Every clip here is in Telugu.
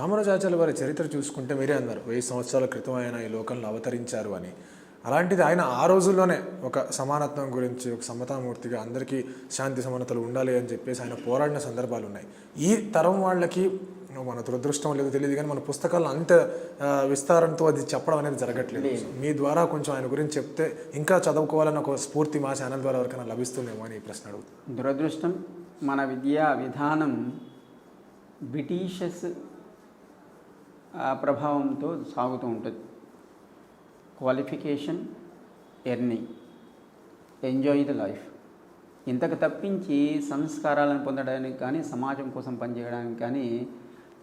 రామానుజాచార్యుల వారి చరిత్ర చూసుకుంటే మీరే అన్నారు 1000 సంవత్సరాల క్రితం ఆయన ఈ లోకంలో అవతరించారు అని. అలాంటిది ఆయన ఆ రోజుల్లోనే ఒక సమానత్వం గురించి, ఒక సమతామూర్తిగా అందరికీ శాంతి సమానతలు ఉండాలి అని చెప్పేసి ఆయన పోరాడిన సందర్భాలు ఉన్నాయి. ఈ తరం వాళ్ళకి మన దురదృష్టం లేదో తెలియదు కానీ మన పుస్తకాలను అంత విస్తారంతో అది చెప్పడం అనేది జరగట్లేదు. మీ ద్వారా కొంచెం ఆయన గురించి చెప్తే ఇంకా చదువుకోవాలన్న ఒక స్ఫూర్తి మా ఛానల్ ద్వారా ఎవరికైనా లభిస్తుందేమో అని ఈ ప్రశ్న అడుగుతుంది. దురదృష్టం మన విద్యా విధానం బ్రిటిషర్స్ ప్రభావంతో సాగుతూ ఉంటుంది. Qualification, earning, enjoy the life, ఇంతకు తప్పించి సంస్కారాలను పొందడానికి కానీ సమాజం కోసం పనిచేయడానికి కానీ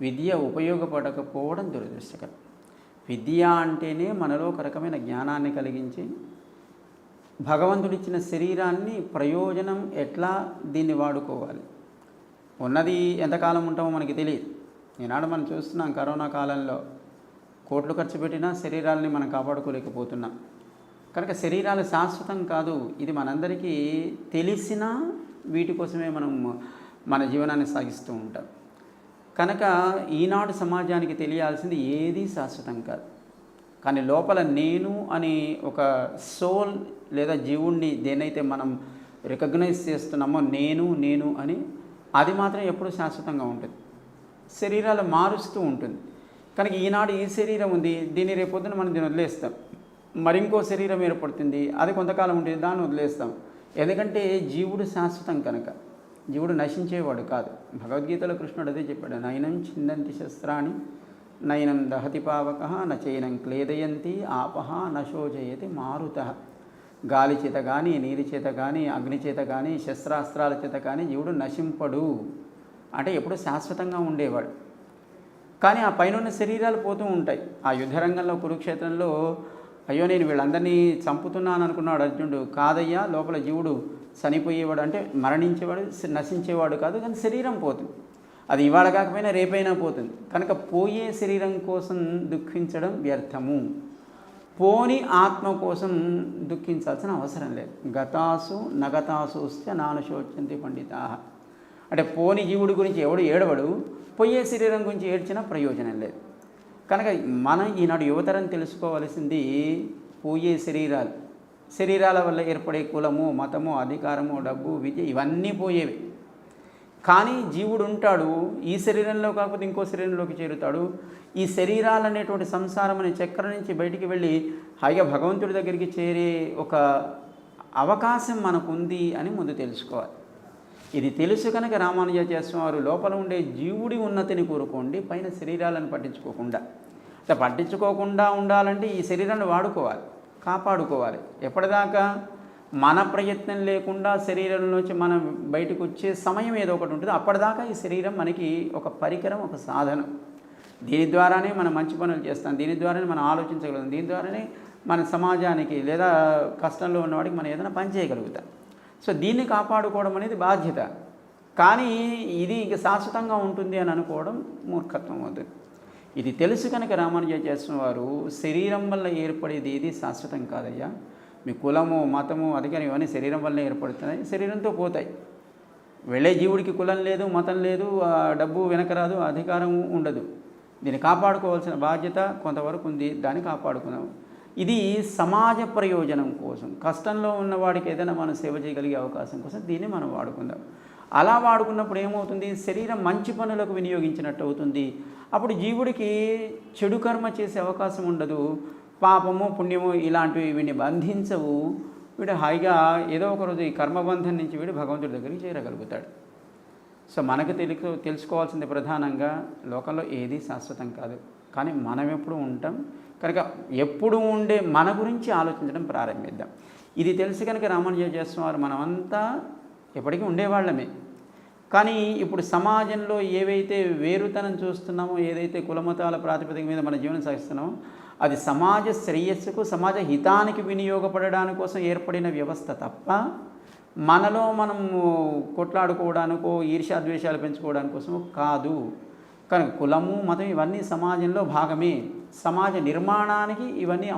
విద్య ఉపయోగపడకపోవడం దురదృష్టకరం. విద్య అంటేనే మనలో ఒక రకమైన జ్ఞానాన్ని కలిగించి భగవంతుడిచ్చిన శరీరాన్ని ప్రయోజనం ఎట్లా దీన్ని వాడుకోవాలి, ఉన్నది ఎంతకాలం ఉంటామో మనకి తెలియదు. ఈనాడు మనం చూస్తున్నాం, కరోనా కాలంలో కోట్లు ఖర్చు పెట్టినా శరీరాలని మనం కాపాడుకోలేకపోతున్నాం. కనుక శరీరాలు శాశ్వతం కాదు, ఇది మనందరికీ తెలిసినా వీటి కోసమే మనం మన జీవనాన్ని సాగిస్తూ ఉంటాం. కనుక ఈనాడు సమాజానికి తెలియాల్సింది ఏది శాశ్వతం కాదు, కానీ లోపల నేను అని ఒక సోల్ లేదా జీవుణ్ణి దేనైతే మనం రికగ్నైజ్ చేస్తున్నామో నేను నేను అని, అది మాత్రం ఎప్పుడూ శాశ్వతంగా ఉంటుంది. శరీరాలు మారుస్తూ ఉంటుంది. కనుక ఈనాడు ఈ శరీరం ఉంది, దీన్ని రేపొద్దున మనం దీన్ని వదిలేస్తాం. మరి ఇంకో శరీరం ఏర్పడుతుంది, అది కొంతకాలం ఉంటుంది, దాన్ని వదిలేస్తాం. ఎందుకంటే జీవుడు శాశ్వతం కనుక, జీవుడు నశించేవాడు కాదు. భగవద్గీతలో కృష్ణుడు అదే చెప్పాడు, నయనం చిందంతి శస్త్రాన్ని నయనం దహతి పావక నచైనం క్లేదయంతి ఆపహ నశోజయతి మారుత. గాలి చేత కానీ, నీరు చేత కానీ, అగ్ని చేత కానీ, శస్త్రాస్త్రాల చేత కానీ జీవుడు నశింపడు. అంటే ఎప్పుడు శాశ్వతంగా ఉండేవాడు. కానీ ఆ పైన శరీరాలు పోతూ ఉంటాయి. ఆ యుద్ధరంగంలో కురుక్షేత్రంలో అయ్యో నేను వీళ్ళందరినీ చంపుతున్నాను అనుకున్నాడు అర్జునుడు. కాదయ్యా, లోపల జీవుడు చనిపోయేవాడు, అంటే మరణించేవాడు, నశించేవాడు కాదు, కానీ శరీరం పోతుంది. అది ఇవాళ కాకపోయినా రేపైనా పోతుంది. కనుక పోయే శరీరం కోసం దుఃఖించడం వ్యర్థము. పోని ఆత్మ కోసం దుఃఖించాల్సిన అవసరం లేదు. గతాసు నగతాసుశ్చ నానుశోచంతి పండితా. అంటే పోని జీవుడి గురించి ఎవడు ఏడవడు, పోయే శరీరం గురించి ఏడ్చినా ప్రయోజనం లేదు. కనుక మనం ఈనాడు యువతరం తెలుసుకోవాల్సింది పోయే శరీరాల వల్ల ఏర్పడే కులము, మతము, అధికారము, డబ్బు, విద్య ఇవన్నీ పోయేవి. కానీ జీవుడు ఉంటాడు, ఈ శరీరంలో కాకపోతే ఇంకో శరీరంలోకి చేరుతాడు. ఈ శరీరాలు అనేటువంటి సంసారం అనే చక్రం నుంచి బయటికి వెళ్ళి హాయిగా భగవంతుడి దగ్గరికి చేరే ఒక అవకాశం మనకుంది అని ముందు తెలుసుకోవాలి. ఇది తెలుసు కనుక రామానుజాచార్య వారు లోపల ఉండే జీవుడి ఉన్నతిని కోరుకోండి, పైన శరీరాలను పట్టించుకోకుండా ఉండాలంటే ఈ శరీరాన్ని వాడుకోవాలి, కాపాడుకోవాలి. ఎప్పటిదాకా మన ప్రయత్నం లేకుండా శరీరంలోంచి మనం బయటకు వచ్చే సమయం ఏదో ఒకటి ఉంటుంది. అప్పటిదాకా ఈ శరీరం మనకి ఒక పరికరం, ఒక సాధనం. దీని ద్వారానే మనం మంచి పనులు చేస్తాం, దీని ద్వారానే మనం ఆలోచించగలుగుతాం, దీని ద్వారానే మన సమాజానికి లేదా కష్టంలో ఉన్నవాడికి మనం ఏదైనా పని చేయగలుగుతాం. సో దీన్ని కాపాడుకోవడం అనేది బాధ్యత. కానీ ఇది ఇక శాశ్వతంగా ఉంటుంది అని అనుకోవడం మూర్ఖత్వం అవుతుంది. ఇది తెలుసు కనుక రామానుజాచార్య వారు శరీరం వల్ల ఏర్పడేది ఏది శాశ్వతం కాదయ్యా, మీ కులము, మతము, అధికారం ఇవన్నీ శరీరం వల్ల ఏర్పడుతున్నాయి, శరీరంతో పోతాయి. వెళ్ళే జీవుడికి కులం లేదు, మతం లేదు, డబ్బు వెనకరాదు, అధికారం ఉండదు. దీన్ని కాపాడుకోవాల్సిన బాధ్యత కొంతవరకు ఉంది, దాన్ని కాపాడుకుందాం. ఇది సమాజ ప్రయోజనం కోసం, కష్టంలో ఉన్నవాడికి ఏదైనా మనం సేవ చేయగలిగే అవకాశం కోసం దీన్ని మనం వాడుకుందాం. అలా వాడుకున్నప్పుడు ఏమవుతుంది, శరీరం మంచి పనులకు వినియోగించినట్టు అవుతుంది. అప్పుడు జీవుడికి చెడు కర్మ చేసే అవకాశం ఉండదు. పాపము, పుణ్యము ఇలాంటివి వీడిని బంధించవు. వీడు హాయిగా ఏదో ఒకరోజు ఈ కర్మబంధం నుంచి వీడు భగవంతుడి దగ్గరికి చేరగలుగుతాడు. సో మనకు తెలుసుకోవాల్సింది ప్రధానంగా లోకంలో ఏది శాశ్వతం కాదు, కానీ మనం ఎప్పుడు ఉంటాం కనుక ఎప్పుడు ఉండే మన గురించి ఆలోచించడం ప్రారంభిద్దాం. ఇది తెలిసి కనుక రామానుజాచార్య వారు మనమంతా ఎప్పటికీ ఉండేవాళ్ళమే. కానీ ఇప్పుడు సమాజంలో ఏవైతే వేరుతనం చూస్తున్నామో, ఏదైతే కులమతాల ప్రాతిపదిక మీద మన జీవనం సాగిస్తున్నామో, అది సమాజ శ్రేయస్సుకు, సమాజ హితానికి వినియోగపడడానికి కోసం ఏర్పడిన వ్యవస్థ తప్ప మనలో మనం కొట్లాడుకోవడానికో ఈర్ష్యాద్వేషాలు పెంచుకోవడానికి కోసమో కాదు. కనుక కులము, మతం ఇవన్నీ సమాజంలో భాగమే. సమాజ నిర్మాణానికి ఇవన్నీ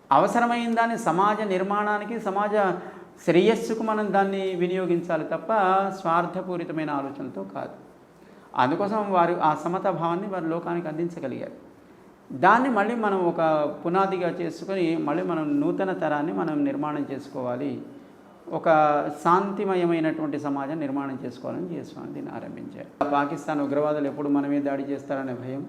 అవసరమైన దాన్ని సమాజ నిర్మాణానికి, సమాజ శ్రేయస్సుకు మనం దాన్ని వినియోగించాలి తప్ప స్వార్థపూరితమైన ఆలోచనలతో కాదు. అందుకోసం వారు ఆ సమతా భావాన్ని వారు లోకానికి అందించగలిగారు. దాన్ని మళ్ళీ మనం ఒక పునాదిగా చేసుకొని మళ్ళీ మనం నూతన తరాన్ని మనం నిర్మాణం చేసుకోవాలి, ఒక శాంతిమయమైనటువంటి సమాజం నిర్మాణం చేసుకోవాలని జీఎస్వామి దీన్ని ఆరంభించారు. పాకిస్తాన్ ఉగ్రవాదులు ఎప్పుడు మన మీద దాడి చేస్తారనే భయం,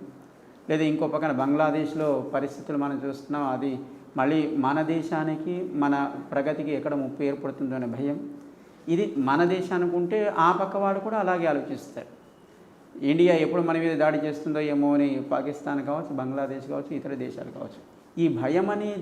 లేదా ఇంకో పక్కన బంగ్లాదేశ్లో పరిస్థితులు మనం చూస్తున్నాం, అది మళ్ళీ మన దేశానికి మన ప్రగతికి ఎక్కడ ముప్పు ఏర్పడుతుందో అనే భయం. ఇది మన దేశానికి ఉంటే ఆ పక్కవాడు కూడా అలాగే ఆలోచిస్తారు. ఇండియా ఎప్పుడు మన మీద దాడి చేస్తుందో ఏమో అని పాకిస్తాన్ కావచ్చు, బంగ్లాదేశ్ కావచ్చు, ఇతర దేశాలు కావచ్చు. ఈ భయం అనేది